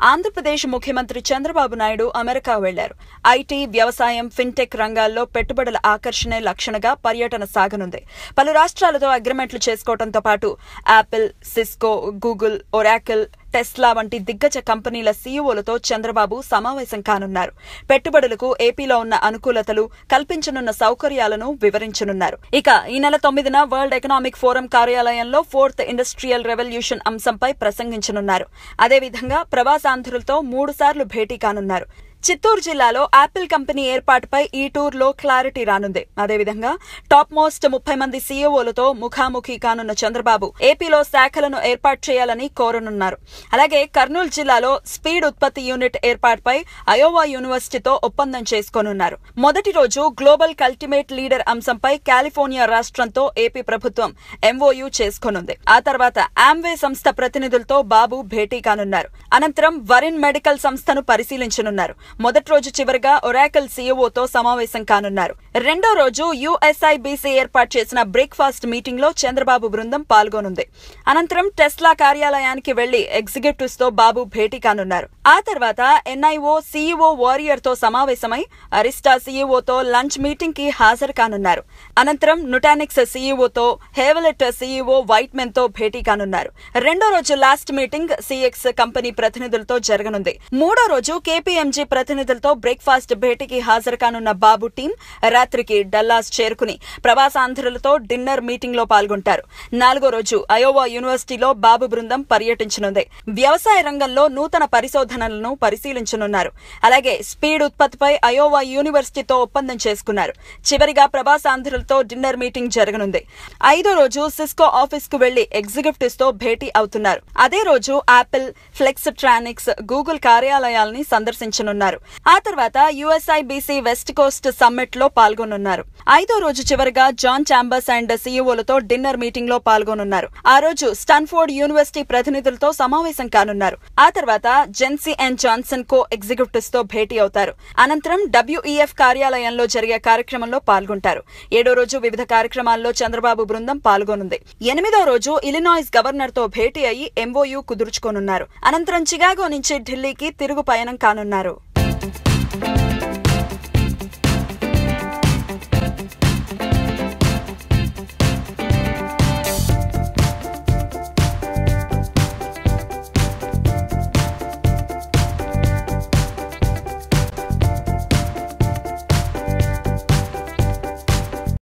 ఆంధ్రప్రదేశ్ ముఖ్యమంత్రి చంద్రబాబు నాయుడు అమెరికా వెళ్లారు. ఐటీ, వ్యవసాయం, ఫిన్టెక్ రంగాల్లో పెట్టుబడుల ఆకర్షణే లక్షణంగా పర్యటన సాగనుంది. పలు రాష్ట్రాలతో అగ్రిమెంట్లు చేసుకోవడంతో పాటు Apple, Cisco, Google, Oracle, Tesla వంటి దిగ్గజ కంపెనీల సీఈఓలతో చంద్రబాబు సమావేశం కానున్నారు. పెట్టుబడులకు ఏపీలో ఉన్న అనుకూలతలు, కల్పించనున్న సౌకర్యాలను వివరించనున్నారు. ఇక ఈ నెల 9న వరల్డ్ ఎకనామిక్ ఫోరం కార్యాలయంలో 4th ఇండస్ట్రియల్ రెవల్యూషన్ అంశంపై ప్రసంగించనున్నారు. అదేవిధంగా ప్రవాసాంధ్రులతో 3 సార్లు భేటీ కానున్నారు. చిత్తూరు జిల్లాలో యాపిల్ కంపెనీ ఏర్పాటుపై ఈ టూర్లో క్లారిటీ రానుంది. అదేవిధంగా టాప్ మోస్ట్ 30 మంది సీఈఓలతో ముఖాముఖి కానున్న చంద్రబాబు ఏపీలో శాఖలను ఏర్పాటు చేయాలని కోరనున్నారు. అలాగే కర్నూలు జిల్లాలో స్పీడ్ ఉత్పత్తి యూనిట్ ఏర్పాటుపై అయోవా యూనివర్సిటీతో ఒప్పందం చేసుకోనున్నారు. మొదటి రోజు గ్లోబల్ కల్టిమేట్ లీడర్ అంశంపై కాలిఫోర్నియా రాష్ట్రంతో ఏపీ ప్రభుత్వం ఎంఓయూ చేసుకోనుంది. ఆ తర్వాత ఆమ్వే సంస్థ ప్రతినిధులతో బాబు భేటీ కానున్నారు. అనంతరం వరిన్ మెడికల్ సంస్థను పరిశీలించనున్నారు. మొదటి రోజు చివరిగా ఒరాకిల్ సీఈఓతో సమావేశం కానున్నారు. రెండో రోజు యుఎస్ఐబీసీ ఏర్పాటు చేసిన బ్రేక్ఫాస్ట్ మీటింగ్ లో చంద్రబాబు బృందం పాల్గొనుంది. అనంతరం టెస్లా కార్యాలయానికి వెళ్లి ఎగ్జిక్యూటివ్స్ తో బాబు భేటీ కానున్నారు. ఆ తర్వాత ఎన్ఐఓ సీఈఓ వారియర్ తో సమావేశమై అరిస్టా సీఈఓతో లంచ్ మీటింగ్ కి హాజరు కానున్నారు. అనంతరం నుటానిక్స్ సీఈఓతో, హేవలెట్ సీఈఓ వైట్మెన్ తో భేటీ కానున్నారు. రెండో రోజు లాస్ట్ మీటింగ్ సిఎక్స్ కంపెనీ ప్రతినిధులతో జరగనుంది. మూడో రోజు కేపీఎంజీ ప్రతినిధులతో బ్రేక్ఫాస్ట్ భేటీకి హాజరు కానున్న బాబు టీం రాత్రికి డల్లాస్ చేరుకుని ప్రవాసాంధ్రులతో డిన్నర్ మీటింగ్ లో పాల్గొంటారు. నాలుగో రోజు అయోవా యూనివర్సిటీలో బాబు బృందం పర్యటించనుంది. వ్యవసాయ రంగంలో నూతన పరిశోధనలను పరిశీలించనున్నారు. అలాగే స్పీడ్ ఉత్పత్తిపై అయోవా యూనివర్సిటీతో ఒప్పందం చేసుకున్నారు. చివరిగా ప్రవాసాంధ్రులతో డిన్నర్ మీటింగ్ జరగనుంది. ఐదో రోజు సిస్కో ఆఫీస్ కు వెళ్లి ఎగ్జిక్యూటివ్స్ తో భేటీ అవుతున్నారు. అదే రోజు యాపిల్, ఫ్లెక్స్ట్రానిక్స్, గూగుల్ కార్యాలయాల్ని సందర్శించనున్నారు. ఆ తర్వాత యుఎస్ఐబీసీ వెస్ట్ కోస్ట్ సమ్మిట్ లో పాల్గొనున్నారు. ఐదో రోజు చివరిగా జాన్ చాంబర్స్ అండ్ సీఈఓలతో డిన్నర్ మీటింగ్ లో పాల్గొనున్నారు. ఆ రోజు స్టాన్ఫోర్డ్ యూనివర్సిటీ ప్రతినిధులతో సమావేశం కానున్నారు. ఆ తర్వాత Gen Z and Johnson co executives తో భేటీ అవుతారు. అనంతరం డబ్ల్యూఈఎఫ్ కార్యాలయంలో జరిగే కార్యక్రమంలో పాల్గొంటారు. ఏడో రోజు వివిధ కార్యక్రమాల్లో చంద్రబాబు బృందం పాల్గొనుంది. ఎనిమిదో రోజు ఇలినాయిస్ గవర్నర్ తో భేటీ అయి ఎంఓయూ కుదుర్చుకోనున్నారు. అనంతరం చికాగో నుంచి ఢిల్లీకి తిరుగు పయనం కానున్నారు.